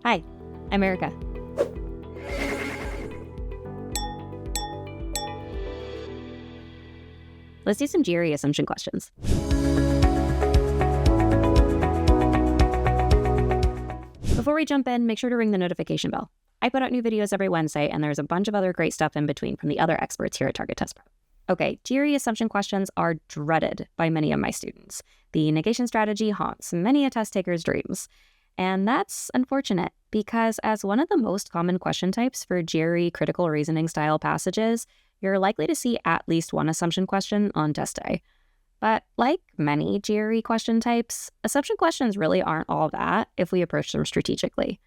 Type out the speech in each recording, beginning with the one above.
Hi, I'm Erika. Let's do some GRE assumption questions. Before we jump in, make sure to ring the notification bell. I put out new videos every Wednesday, and there's a bunch of other great stuff in between from the other experts here at Target Test Prep. Okay, GRE assumption questions are dreaded by many of my students. The negation strategy haunts many a test taker's dreams. And that's unfortunate because as one of the most common question types for GRE critical reasoning style passages, you're likely to see at least one assumption question on test day. But like many GRE question types, assumption questions really aren't all that if we approach them strategically.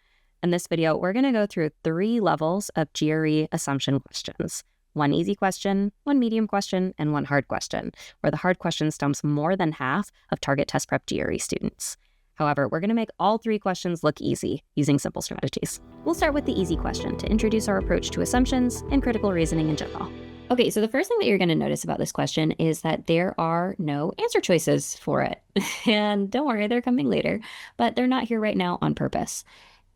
In this video, we're going to go through 3 levels of GRE assumption questions. 1 easy question, 1 medium question, and 1 hard question, where the hard question stumps more than half of Target Test Prep GRE students. However, we're going to make all 3 questions look easy using simple strategies. We'll start with the easy question to introduce our approach to assumptions and critical reasoning in general. Okay, so the first thing that you're going to notice about this question is that there are no answer choices for it. And don't worry, they're coming later, but they're not here right now on purpose.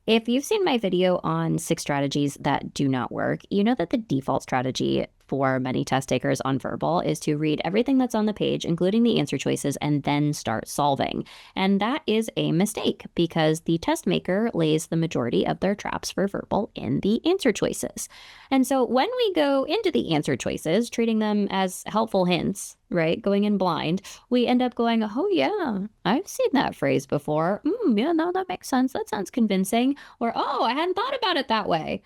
If you've seen my video on 6 strategies that do not work, you know that the default strategy for many test takers on verbal is to read everything that's on the page, including the answer choices, and then start solving. And that is a mistake because the test maker lays the majority of their traps for verbal in the answer choices. And so when we go into the answer choices, treating them as helpful hints, right, going in blind, we end up going, oh yeah, I've seen that phrase before. Yeah, no, that makes sense. That sounds convincing. Or, oh, I hadn't thought about it that way.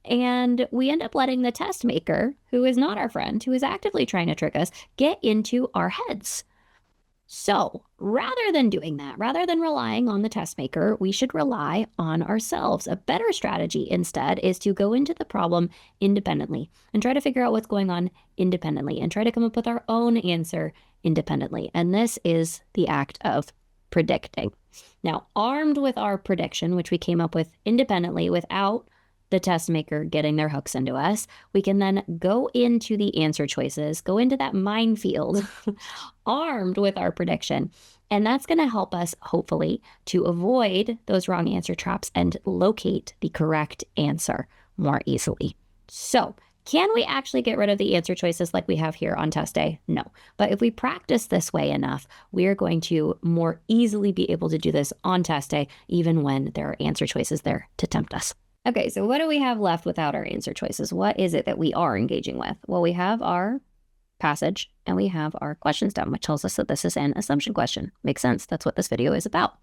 And we end up letting the test maker, who is not our friend, who is actively trying to trick us, get into our heads. So rather than doing that, rather than relying on the test maker, we should rely on ourselves. A better strategy instead is to go into the problem independently and try to figure out what's going on independently and try to come up with our own answer independently. And this is the act of predicting. Now, armed with our prediction, which we came up with independently without the test maker getting their hooks into us, we can then go into the answer choices, go into that minefield armed with our prediction. And that's going to help us, hopefully, to avoid those wrong answer traps and locate the correct answer more easily. So, can we actually get rid of the answer choices like we have here on test day? No. But if we practice this way enough, we are going to more easily be able to do this on test day, even when there are answer choices there to tempt us. Okay, so what do we have left without our answer choices? What is it that we are engaging with? Well, we have our passage and we have our question stem, which tells us that this is an assumption question. Makes sense. That's what this video is about.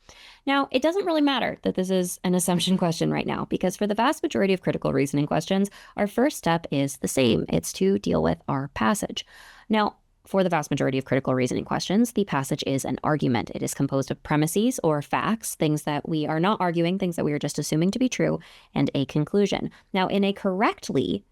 Now, it doesn't really matter that this is an assumption question right now, because for the vast majority of critical reasoning questions, our first step is the same. It's to deal with our passage. Now, for the vast majority of critical reasoning questions, the passage is an argument. It is composed of premises or facts, things that we are not arguing, things that we are just assuming to be true, and a conclusion. Now, in a correctly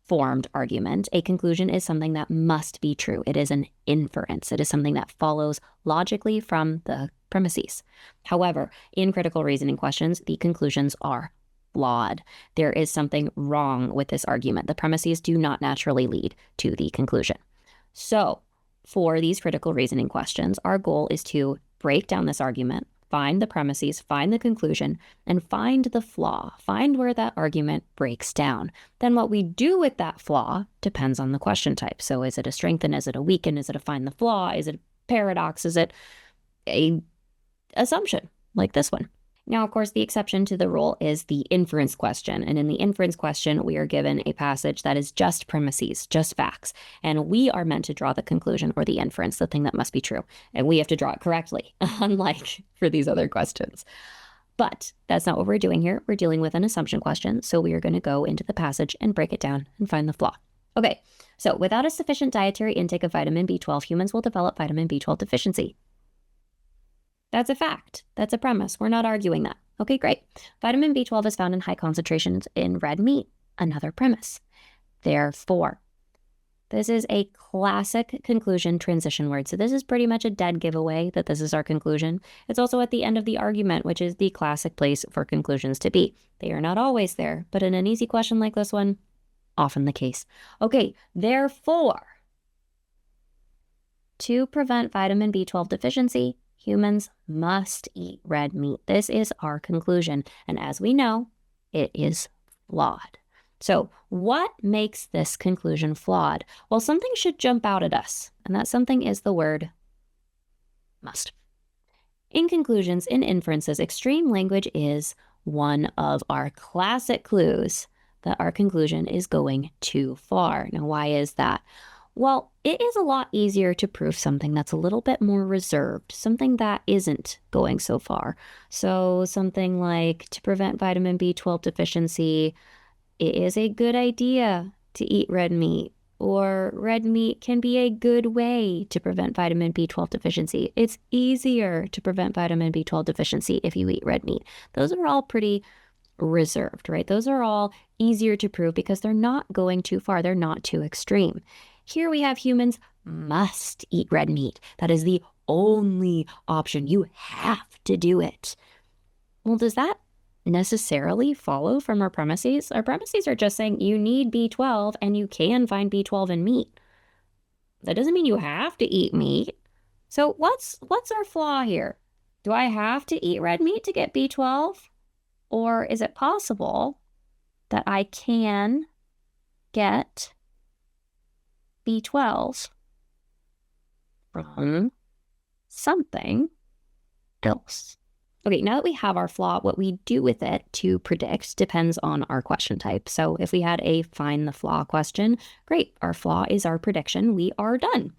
formed argument, a conclusion is something that must be true. It is an inference. It is something that follows logically from the premises. However, in critical reasoning questions, the conclusions are flawed. There is something wrong with this argument. The premises do not naturally lead to the conclusion. So for these critical reasoning questions, our goal is to break down this argument, find the premises, find the conclusion, and find the flaw, find where that argument breaks down. Then what we do with that flaw depends on the question type. So is it a strengthen? Is it a weaken? Is it a find the flaw? Is it a paradox? Is it a assumption like this one? Now, of course, the exception to the rule is the inference question. And in the inference question, we are given a passage that is just premises, just facts. And we are meant to draw the conclusion or the inference, the thing that must be true. And we have to draw it correctly, unlike for these other questions. But that's not what we're doing here. We're dealing with an assumption question. So we are going to go into the passage and break it down and find the flaw. Okay, so without a sufficient dietary intake of vitamin B12, humans will develop vitamin B12 deficiency. That's a fact. That's a premise. We're not arguing that. Okay, great. Vitamin B12 is found in high concentrations in red meat. Another premise. Therefore, this is a classic conclusion transition word. So this is pretty much a dead giveaway that this is our conclusion. It's also at the end of the argument, which is the classic place for conclusions to be. They are not always there, but in an easy question like this one, often the case. Okay, therefore, to prevent vitamin B12 deficiency, Humans must eat red meat. This is our conclusion. And as we know, it is flawed. So what makes this conclusion flawed? Well, something should jump out at us, and that something is the word must. In conclusions, in inferences, extreme language is one of our classic clues that our conclusion is going too far. Now, why is that? Well, it is a lot easier to prove something that's a little bit more reserved, something that isn't going so far. So something like to prevent vitamin B12 deficiency, it is a good idea to eat red meat, or red meat can be a good way to prevent vitamin B12 deficiency. It's easier to prevent vitamin B12 deficiency if you eat red meat. Those are all pretty reserved, right? Those are all easier to prove because they're not going too far. They're not too extreme. Here we have humans must eat red meat. That is the only option. You have to do it. Well, does that necessarily follow from our premises? Our premises are just saying you need B12 and you can find B12 in meat. That doesn't mean you have to eat meat. So what's our flaw here? Do I have to eat red meat to get B12? Or is it possible that I can get B12 from something else? Okay, now that we have our flaw, what we do with it to predict depends on our question type. So if we had a find the flaw question, great, our flaw is our prediction, we are done.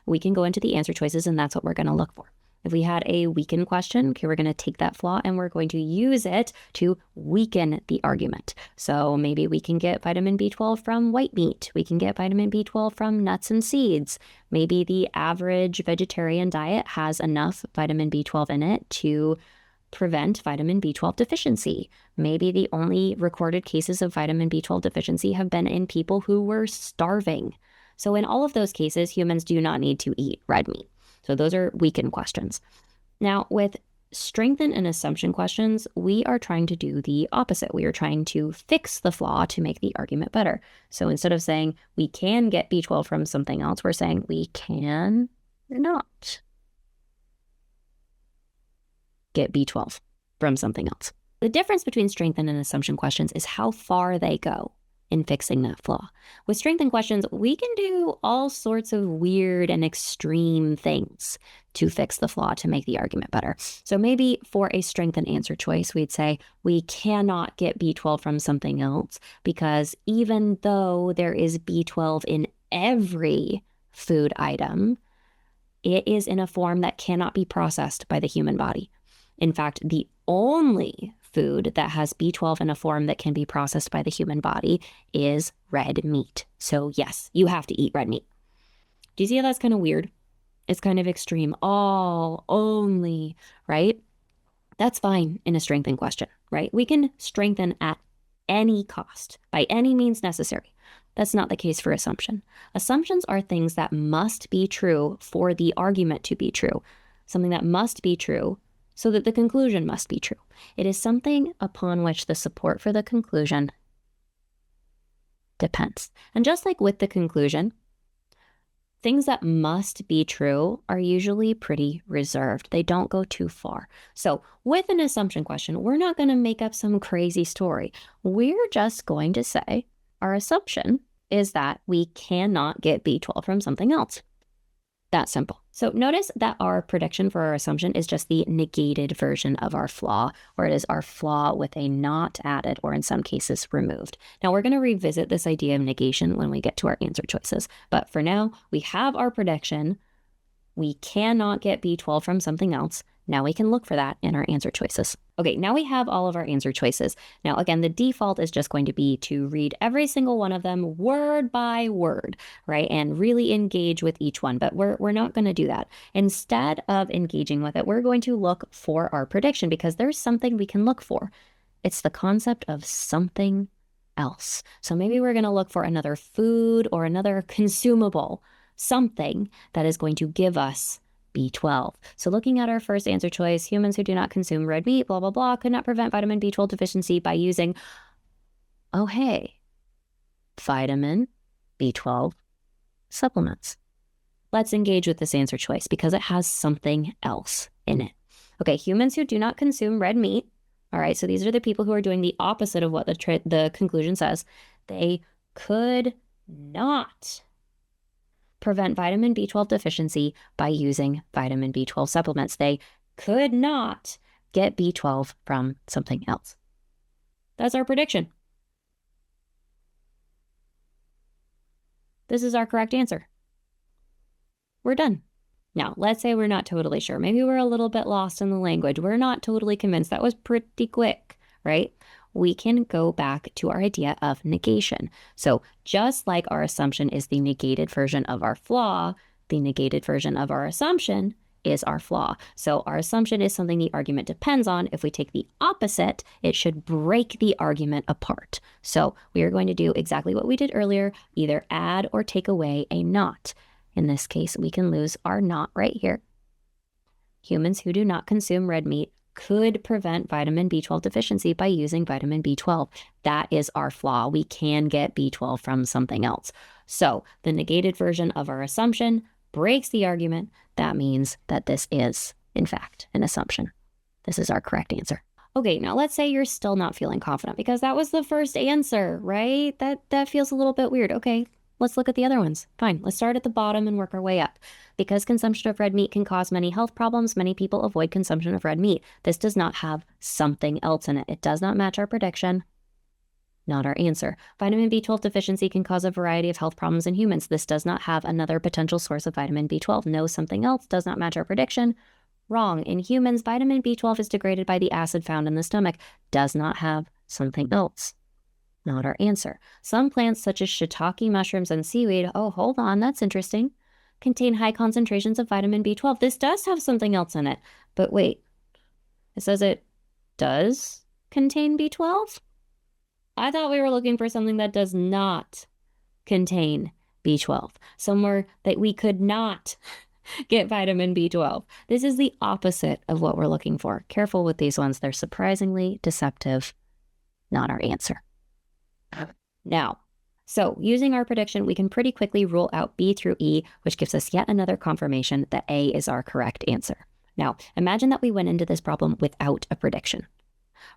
We can go into the answer choices and that's what we're gonna look for. If we had a weaken question, okay, we're gonna take that flaw and we're going to use it to weaken the argument. So maybe we can get vitamin B12 from white meat. We can get vitamin B12 from nuts and seeds. Maybe the average vegetarian diet has enough vitamin B12 in it to prevent vitamin B12 deficiency. Maybe the only recorded cases of vitamin B12 deficiency have been in people who were starving. So in all of those cases, humans do not need to eat red meat. So those are weaken questions. Now with strengthen and assumption questions, we are trying to do the opposite. We are trying to fix the flaw to make the argument better. So instead of saying we can get B12 from something else, we're saying we can not get B12 from something else. The difference between strengthen and assumption questions is how far they go in fixing that flaw. With strengthen questions, we can do all sorts of weird and extreme things to fix the flaw to make the argument better. So maybe for a strengthen answer choice, we'd say we cannot get B12 from something else because even though there is B12 in every food item, it is in a form that cannot be processed by the human body. In fact, the only food that has B12 in a form that can be processed by the human body is red meat. So yes, you have to eat red meat. Do you see how that's kind of weird? It's kind of extreme. All, only, right? That's fine in a strengthen question, right? We can strengthen at any cost, by any means necessary. That's not the case for assumption. Assumptions are things that must be true for the argument to be true. Something that must be true so that the conclusion must be true. It is something upon which the support for the conclusion depends. And just like with the conclusion, things that must be true are usually pretty reserved. They don't go too far. So with an assumption question, we're not going to make up some crazy story. We're just going to say our assumption is that we cannot get B12 from something else. That simple. So notice that our prediction for our assumption is just the negated version of our flaw, or it is our flaw with a not added, or in some cases removed. Now we're going to revisit this idea of negation when we get to our answer choices. But for now, we have our prediction. We cannot get B12 from something else. Now we can look for that in our answer choices. Okay, now we have all of our answer choices. Now, again, the default is just going to be to read every single one of them word by word, right? And really engage with each one, but we're not going to do that. Instead of engaging with it, we're going to look for our prediction because there's something we can look for. It's the concept of something else. So maybe we're going to look for another food or another consumable, something that is going to give us B12. So looking at our first answer choice, humans who do not consume red meat, blah, blah, blah, could not prevent vitamin B12 deficiency by using, oh, hey, vitamin B12 supplements. Let's engage with this answer choice because it has something else in it. Okay, humans who do not consume red meat, all right, so these are the people who are doing the opposite of what the conclusion says. They could not prevent vitamin B12 deficiency by using vitamin B12 supplements. They could not get B12 from something else. That's our prediction. This is our correct answer. We're done. Now, let's say we're not totally sure. Maybe we're a little bit lost in the language. We're not totally convinced. That was pretty quick, right? We can go back to our idea of negation. So just like our assumption is the negated version of our flaw, the negated version of our assumption is our flaw. So our assumption is something the argument depends on. If we take the opposite, it should break the argument apart. So we are going to do exactly what we did earlier, either add or take away a not. In this case, we can lose our not right here. Humans who do not consume red meat could prevent vitamin B12 deficiency by using vitamin B12. That is our flaw. We can get B12 from something else. So the negated version of our assumption breaks the argument. That means that this is, in fact, an assumption. This is our correct answer. Okay, now let's say you're still not feeling confident because that was the first answer, right? That feels a little bit weird. Okay, let's look at the other ones. Fine, let's start at the bottom and work our way up. Because consumption of red meat can cause many health problems, many people avoid consumption of red meat. This does not have something else in it. It does not match our prediction. Not our answer. Vitamin B12 deficiency can cause a variety of health problems in humans. This does not have another potential source of vitamin B12. No, something else does not match our prediction. Wrong. In humans, vitamin B12 is degraded by the acid found in the stomach. Does not have something else. Not our answer. Some plants, such as shiitake mushrooms and seaweed, oh, hold on, that's interesting, contain high concentrations of vitamin B12. This does have something else in it. But wait, it says it does contain B12? I thought we were looking for something that does not contain B12, somewhere that we could not get vitamin B12. This is the opposite of what we're looking for. Careful with these ones. They're surprisingly deceptive. Not our answer. Now, so using our prediction, we can pretty quickly rule out B through E, which gives us yet another confirmation that A is our correct answer. Now, imagine that we went into this problem without a prediction.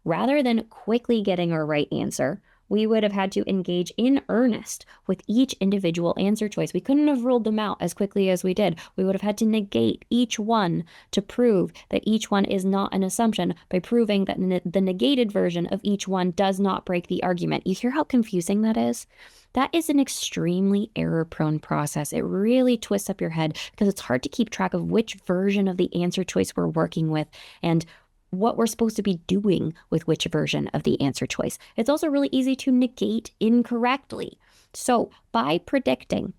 Rather than quickly getting our right answer, we would have had to engage in earnest with each individual answer choice. We couldn't have ruled them out as quickly as we did. We would have had to negate each one to prove that each one is not an assumption by proving that the negated version of each one does not break the argument. You hear how confusing that is? That is an extremely error-prone process. It really twists up your head because it's hard to keep track of which version of the answer choice we're working with and what we're supposed to be doing with which version of the answer choice. It's also really easy to negate incorrectly. So by predicting,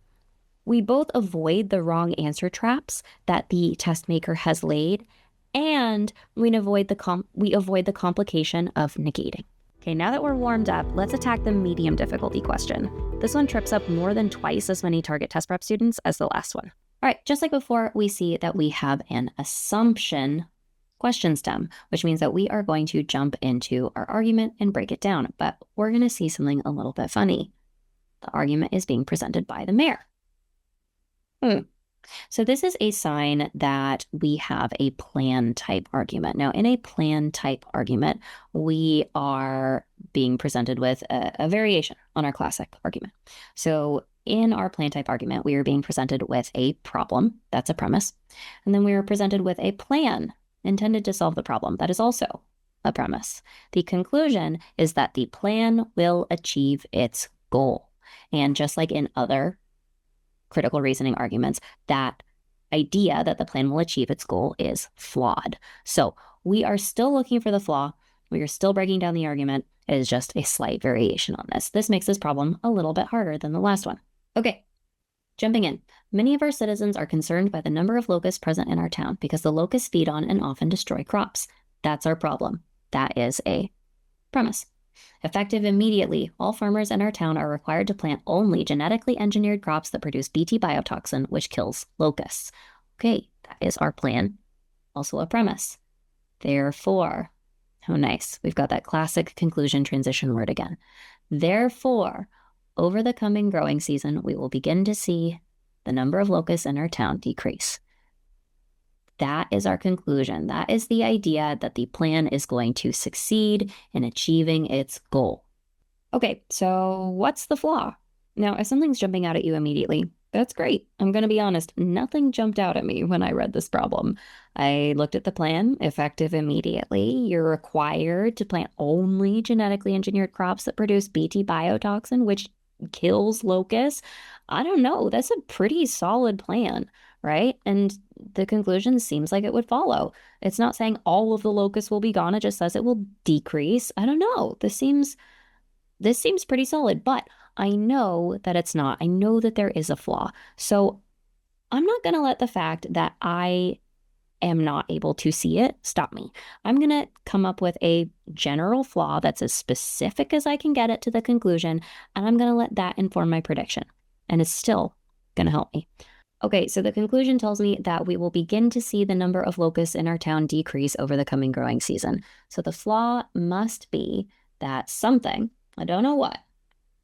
we both avoid the wrong answer traps that the test maker has laid, and we avoid the complication of negating. Okay, now that we're warmed up, let's attack the medium difficulty question. This one trips up more than twice as many Target Test Prep students as the last one. All right, just like before, we see that we have an assumption question stem, which means that we are going to jump into our argument and break it down. But we're going to see something a little bit funny. The argument is being presented by the mayor. So this is a sign that we have a plan type argument. Now, in a plan type argument, we are being presented with a variation on our classic argument. So in our plan type argument, we are being presented with a problem. That's a premise. And then we are presented with a plan intended to solve the problem. That is also a premise. The conclusion is that the plan will achieve its goal. And just like in other critical reasoning arguments, that idea that the plan will achieve its goal is flawed. So we are still looking for the flaw. We are still breaking down the argument. It is just a slight variation on this. This makes this problem a little bit harder than the last one. Okay. Jumping in, many of our citizens are concerned by the number of locusts present in our town because the locusts feed on and often destroy crops. That's our problem. That is a premise. Effective immediately, all farmers in our town are required to plant only genetically engineered crops that produce Bt biotoxin, which kills locusts. Okay, that is our plan. Also a premise. Therefore, oh nice, we've got that classic conclusion transition word again. Therefore, over the coming growing season, we will begin to see the number of locusts in our town decrease. That is our conclusion. That is the idea that the plan is going to succeed in achieving its goal. Okay, so what's the flaw? Now, if something's jumping out at you immediately, that's great. I'm going to be honest, nothing jumped out at me when I read this problem. I looked at the plan, effective immediately. You're required to plant only genetically engineered crops that produce Bt biotoxin, which kills locusts. I don't know, that's a pretty solid plan, right? And the conclusion seems like it would follow. It's not saying all of the locusts will be gone, it just says it will decrease. I don't know. This seems pretty solid, but I know that it's not. I know that there is a flaw. So I'm not going to let the fact that I am not able to see it stop me. I'm going to come up with a general flaw that's as specific as I can get it to the conclusion, and I'm going to let that inform my prediction. And it's still going to help me. Okay, so the conclusion tells me that we will begin to see the number of locusts in our town decrease over the coming growing season. So the flaw must be that something, I don't know what,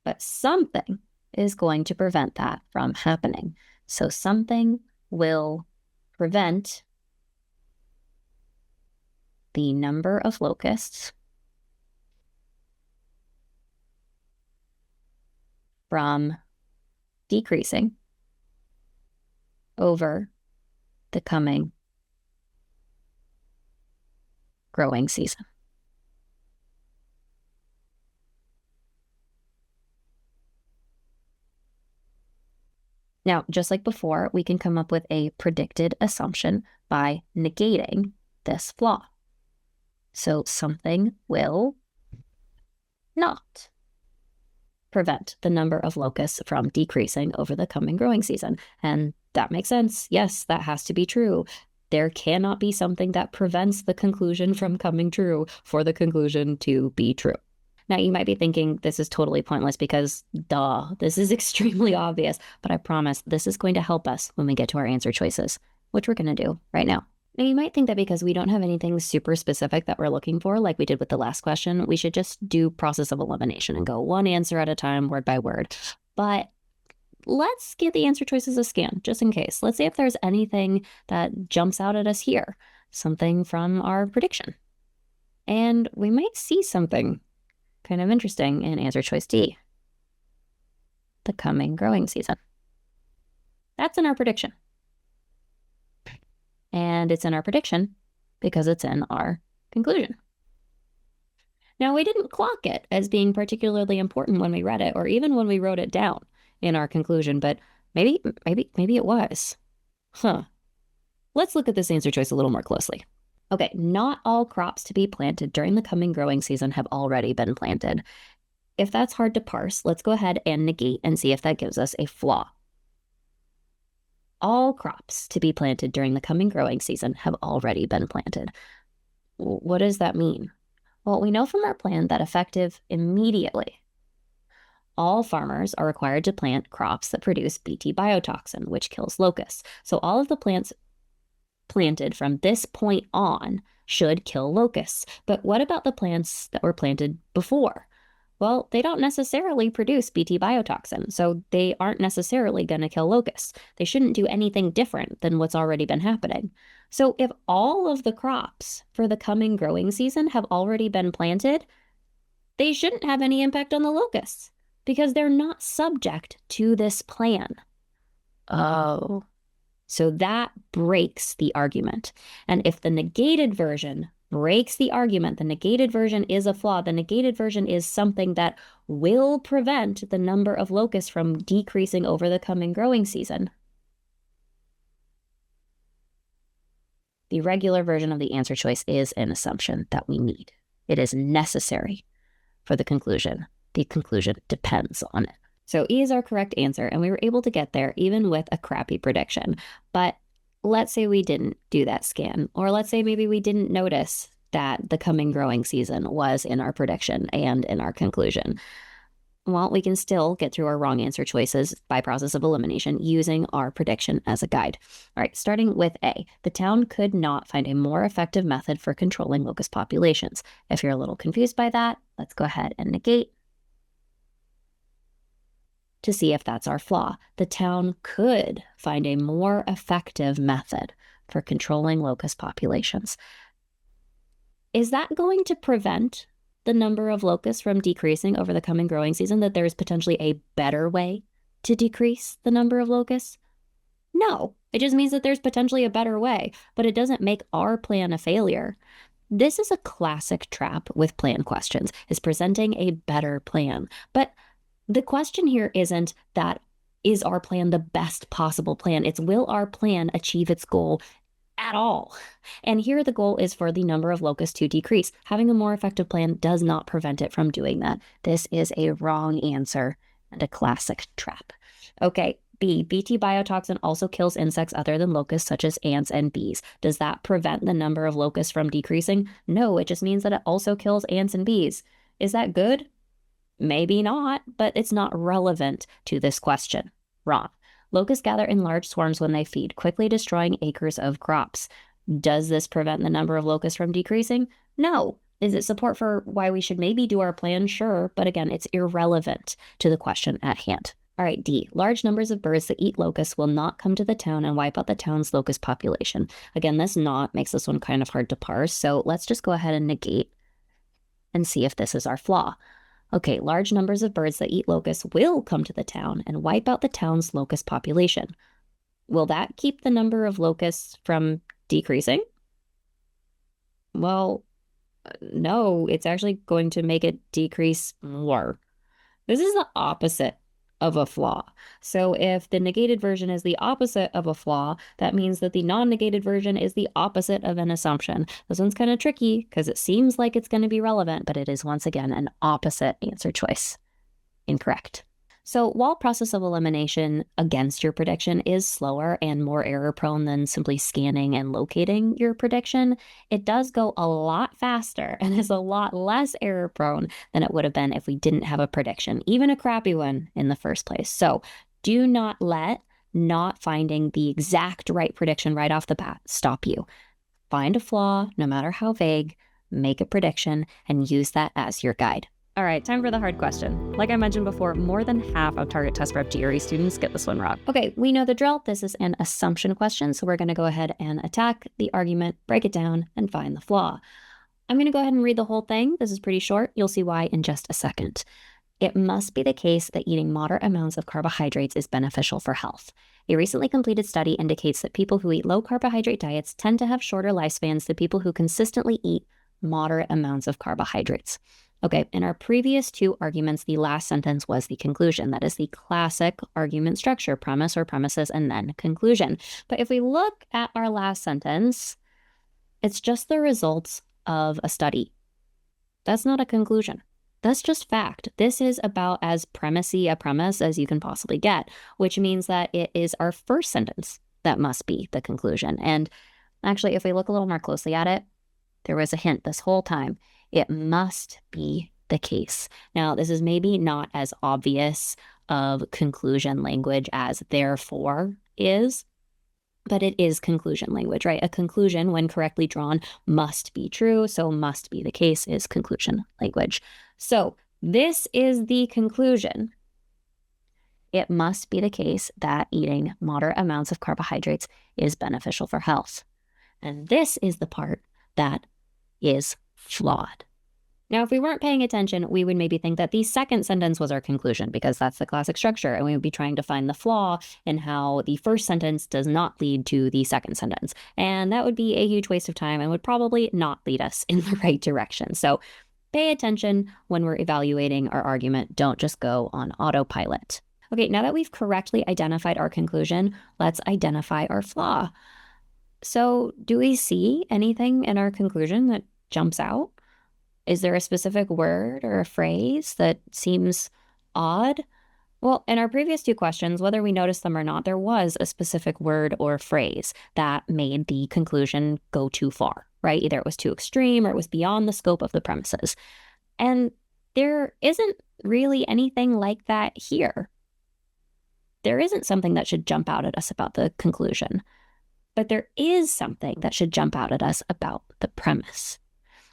but something is going to prevent that from happening. So something will prevent the number of locusts from decreasing over the coming growing season. Now, just like before, we can come up with a predicted assumption by negating this flaw. So something will not prevent the number of locusts from decreasing over the coming growing season. And that makes sense. Yes, that has to be true. There cannot be something that prevents the conclusion from coming true for the conclusion to be true. Now, you might be thinking this is totally pointless because, duh, this is extremely obvious, but I promise this is going to help us when we get to our answer choices, which we're going to do right now. Now, you might think that because we don't have anything super specific that we're looking for, like we did with the last question, we should just do process of elimination and go one answer at a time, word by word. But let's give the answer choices a scan, just in case. Let's see if there's anything that jumps out at us here, something from our prediction. And we might see something kind of interesting in answer choice D, the coming growing season. That's in our prediction. And it's in our prediction because it's in our conclusion. Now, we didn't clock it as being particularly important when we read it, or even when we wrote it down in our conclusion, but maybe it was. Let's look at this answer choice a little more closely. Okay, not all crops to be planted during the coming growing season have already been planted. If that's hard to parse, let's go ahead and negate and see if that gives us a flaw. All crops to be planted during the coming growing season have already been planted. What does that mean? Well, we know from our plan that effective immediately, all farmers are required to plant crops that produce Bt biotoxin, which kills locusts. So all of the plants planted from this point on should kill locusts. But what about the plants that were planted before? Well, they don't necessarily produce Bt biotoxin, so they aren't necessarily going to kill locusts. They shouldn't do anything different than what's already been happening. So if all of the crops for the coming growing season have already been planted, they shouldn't have any impact on the locusts because they're not subject to this plan. Oh. So that breaks the argument. And if the negated version breaks the argument, the negated version is a flaw. The negated version is something that will prevent the number of locusts from decreasing over the coming growing season. The regular version of the answer choice is an assumption that we need. It is necessary for the conclusion. The conclusion depends on it. So E is our correct answer, and we were able to get there even with a crappy prediction. But let's say we didn't do that scan, or let's say maybe we didn't notice that the coming growing season was in our prediction and in our conclusion. Well, we can still get through our wrong answer choices by process of elimination using our prediction as a guide. All right, starting with A, the town could not find a more effective method for controlling locust populations. If you're a little confused by that, let's go ahead and negate to see if that's our flaw. The town could find a more effective method for controlling locust populations. Is that going to prevent the number of locusts from decreasing over the coming growing season, that there is potentially a better way to decrease the number of locusts? No, it just means that there's potentially a better way, but it doesn't make our plan a failure. This is a classic trap with plan questions, is presenting a better plan. But the question here isn't that, is our plan the best possible plan? It's, will our plan achieve its goal at all? And here the goal is for the number of locusts to decrease. Having a more effective plan does not prevent it from doing that. This is a wrong answer and a classic trap. Okay, B, Bt biotoxin also kills insects other than locusts, such as ants and bees. Does that prevent the number of locusts from decreasing? No, it just means that it also kills ants and bees. Is that good? Maybe not, but it's not relevant to this question. Wrong. Locusts gather in large swarms when they feed, quickly destroying acres of crops. Does this prevent the number of locusts from decreasing? No. Is it support for why we should maybe do our plan? Sure, but again, it's irrelevant to the question at hand. All right, D, large numbers of birds that eat locusts will not come to the town and wipe out the town's locust population. Again, this not makes this one kind of hard to parse, so let's just go ahead and negate and see if this is our flaw. Okay, large numbers of birds that eat locusts will come to the town and wipe out the town's locust population. Will that keep the number of locusts from decreasing? Well, no, it's actually going to make it decrease more. This is the opposite of a flaw. So if the negated version is the opposite of a flaw, that means that the non-negated version is the opposite of an assumption. This one's kind of tricky because it seems like it's going to be relevant, but it is once again an opposite answer choice. Incorrect. So while process of elimination against your prediction is slower and more error prone than simply scanning and locating your prediction, it does go a lot faster and is a lot less error prone than it would have been if we didn't have a prediction, even a crappy one in the first place. So do not let not finding the exact right prediction right off the bat stop you. Find a flaw, no matter how vague, make a prediction, and use that as your guide. All right, time for the hard question. Like I mentioned before, more than half of Target Test Prep GRE students get this one wrong. Okay, we know the drill. This is an assumption question, so we're going to go ahead and attack the argument, break it down, and find the flaw. I'm going to go ahead and read the whole thing. This is pretty short. You'll see why in just a second. It must be the case that eating moderate amounts of carbohydrates is beneficial for health. A recently completed study indicates that people who eat low carbohydrate diets tend to have shorter lifespans than people who consistently eat moderate amounts of carbohydrates. Okay, in our previous two arguments, the last sentence was the conclusion. That is the classic argument structure, premise or premises, and then conclusion. But if we look at our last sentence, it's just the results of a study. That's not a conclusion. That's just fact. This is about as premisey a premise as you can possibly get, which means that it is our first sentence that must be the conclusion. And actually, if we look a little more closely at it, there was a hint this whole time. It must be the case. Now, this is maybe not as obvious of conclusion language as therefore is, but it is conclusion language, right? A conclusion, when correctly drawn, must be true. So must be the case is conclusion language. So this is the conclusion. It must be the case that eating moderate amounts of carbohydrates is beneficial for health. And this is the part that is flawed. Now, if we weren't paying attention, we would maybe think that the second sentence was our conclusion because that's the classic structure, and we would be trying to find the flaw in how the first sentence does not lead to the second sentence. And that would be a huge waste of time and would probably not lead us in the right direction. So pay attention when we're evaluating our argument. Don't just go on autopilot. Okay, now that we've correctly identified our conclusion, let's identify our flaw. So do we see anything in our conclusion that jumps out? Is there a specific word or a phrase that seems odd? Well, in our previous two questions, whether we noticed them or not, there was a specific word or phrase that made the conclusion go too far, right? Either it was too extreme or it was beyond the scope of the premises. And there isn't really anything like that here. There isn't something that should jump out at us about the conclusion, but there is something that should jump out at us about the premise.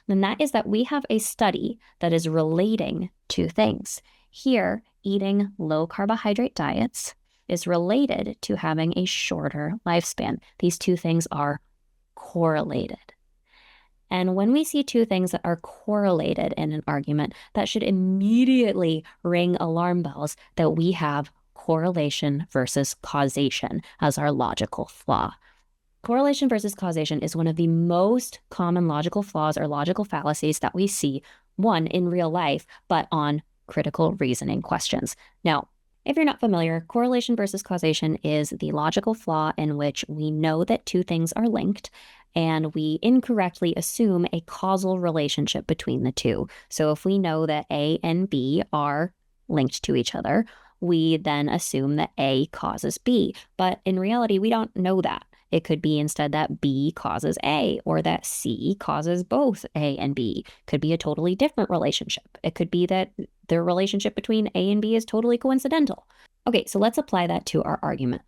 And that is that we have a study that is relating two things. Here, eating low carbohydrate diets is related to having a shorter lifespan. These two things are correlated. And when we see two things that are correlated in an argument, that should immediately ring alarm bells that we have correlation versus causation as our logical flaw. Correlation versus causation is one of the most common logical flaws or logical fallacies that we see, one, in real life, but on critical reasoning questions. Now, if you're not familiar, correlation versus causation is the logical flaw in which we know that two things are linked and we incorrectly assume a causal relationship between the two. So if we know that A and B are linked to each other, we then assume that A causes B. But in reality, we don't know that. It could be instead that B causes A, or that C causes both A and B. Could be a totally different relationship. It could be that the relationship between A and B is totally coincidental. Okay, so let's apply that to our argument.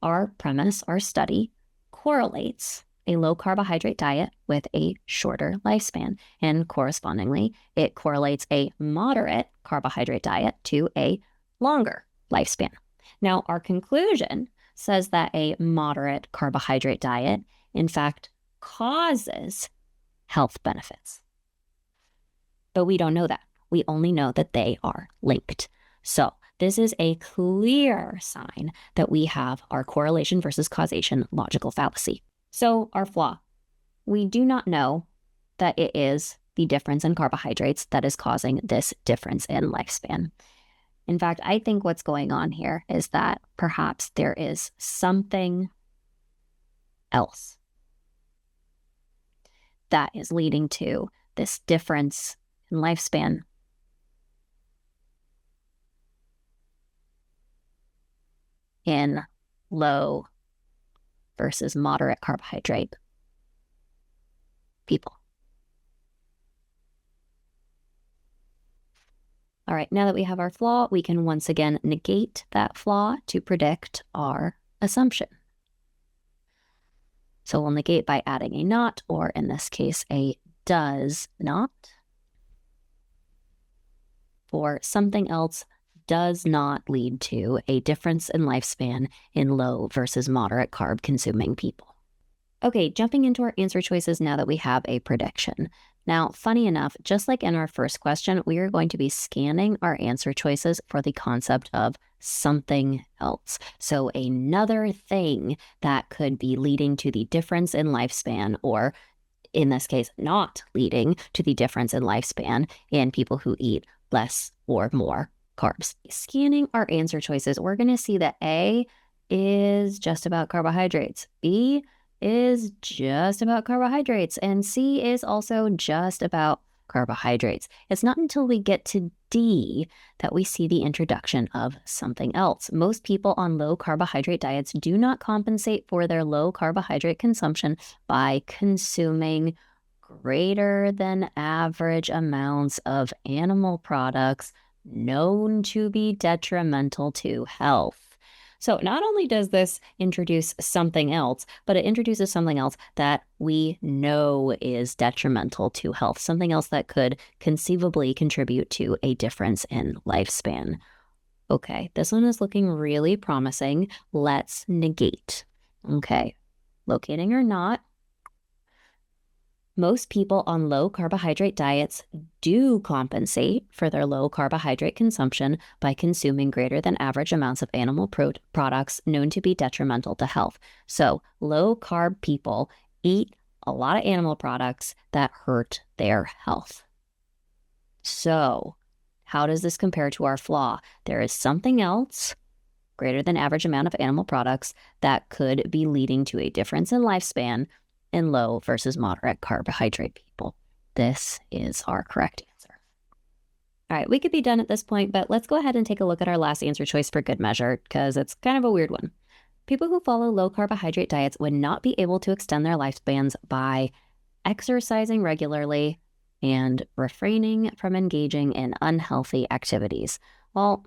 Our premise, our study, correlates a low carbohydrate diet with a shorter lifespan. And correspondingly, it correlates a moderate carbohydrate diet to a longer lifespan. Now, our conclusion says that a moderate carbohydrate diet, in fact, causes health benefits. But we don't know that. We only know that they are linked. So this is a clear sign that we have our correlation versus causation logical fallacy. So our flaw, we do not know that it is the difference in carbohydrates that is causing this difference in lifespan. In fact, I think what's going on here is that perhaps there is something else that is leading to this difference in lifespan. In low versus moderate carbohydrate people. All right, now that we have our flaw, we can once again negate that flaw to predict our assumption. So we'll negate by adding a not, or in this case, a does not. For something else does not lead to a difference in lifespan in low versus moderate carb consuming people. Okay, jumping into our answer choices now that we have a prediction. Now, funny enough, just like in our first question, we are going to be scanning our answer choices for the concept of something else. So another thing that could be leading to the difference in lifespan, or in this case, not leading to the difference in lifespan in people who eat less or more carbs. Scanning our answer choices, we're going to see that A is just about carbohydrates, B is just about carbohydrates, and C is also just about carbohydrates. It's not until we get to D that we see the introduction of something else. Most people on low carbohydrate diets do not compensate for their low carbohydrate consumption by consuming greater than average amounts of animal products known to be detrimental to health. So not only does this introduce something else, but it introduces something else that we know is detrimental to health, something else that could conceivably contribute to a difference in lifespan. Okay, this one is looking really promising. Let's negate. Okay, locating or not, most people on low carbohydrate diets do compensate for their low carbohydrate consumption by consuming greater than average amounts of animal products known to be detrimental to health. So low carb people eat a lot of animal products that hurt their health. So how does this compare to our flaw? There is something else, greater than average amount of animal products, that could be leading to a difference in lifespan in low versus moderate carbohydrate people. This is our correct answer. All right, we could be done at this point, but let's go ahead and take a look at our last answer choice for good measure, because it's kind of a weird one. People who follow low carbohydrate diets would not be able to extend their lifespans by exercising regularly and refraining from engaging in unhealthy activities. Well,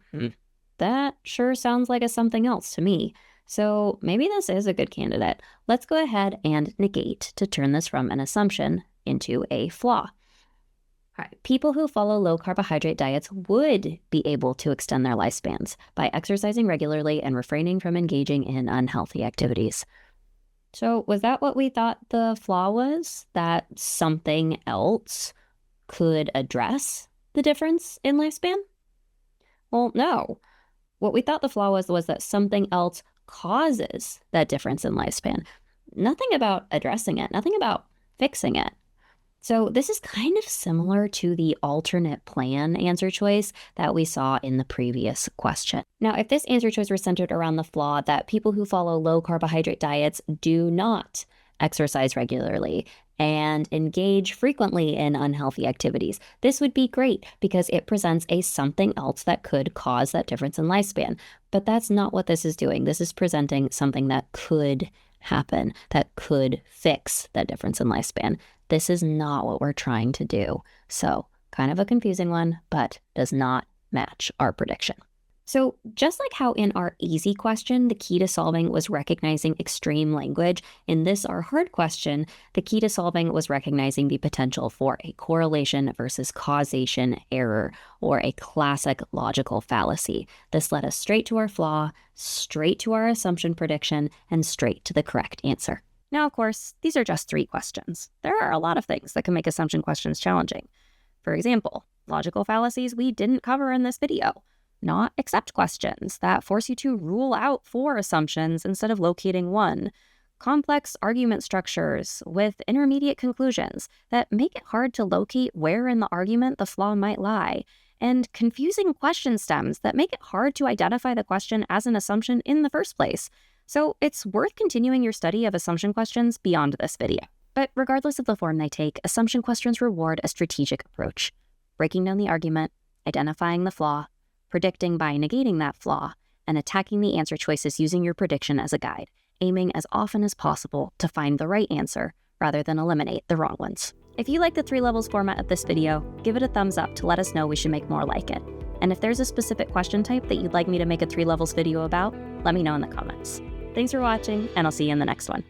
that sure sounds like a something else to me. So maybe this is a good candidate. Let's go ahead and negate to turn this from an assumption into a flaw. All right, people who follow low carbohydrate diets would be able to extend their lifespans by exercising regularly and refraining from engaging in unhealthy activities. So was that what we thought the flaw was? That something else could address the difference in lifespan? Well, no. What we thought the flaw was that something else causes that difference in lifespan. Nothing about addressing it, nothing about fixing it. So this is kind of similar to the alternate plan answer choice that we saw in the previous question. Now, if this answer choice were centered around the flaw that people who follow low carbohydrate diets do not exercise regularly and engage frequently in unhealthy activities, this would be great because it presents a something else that could cause that difference in lifespan. But that's not what this is doing. This is presenting something that could happen, that could fix that difference in lifespan. This is not what we're trying to do. So kind of a confusing one, but does not match our prediction. So just like how in our easy question, the key to solving was recognizing extreme language, in this, our hard question, the key to solving was recognizing the potential for a correlation versus causation error, or a classic logical fallacy. This led us straight to our flaw, straight to our assumption prediction, and straight to the correct answer. Now, of course, these are just 3 questions. There are a lot of things that can make assumption questions challenging. For example, logical fallacies we didn't cover in this video. Not except questions that force you to rule out 4 assumptions instead of locating 1. Complex argument structures with intermediate conclusions that make it hard to locate where in the argument the flaw might lie. And confusing question stems that make it hard to identify the question as an assumption in the first place. So it's worth continuing your study of assumption questions beyond this video. But regardless of the form they take, assumption questions reward a strategic approach. Breaking down the argument, identifying the flaw, predicting by negating that flaw, and attacking the answer choices using your prediction as a guide, aiming as often as possible to find the right answer rather than eliminate the wrong ones. If you like the 3 levels format of this video, give it a thumbs up to let us know we should make more like it. And if there's a specific question type that you'd like me to make a 3 levels video about, let me know in the comments. Thanks for watching, and I'll see you in the next one.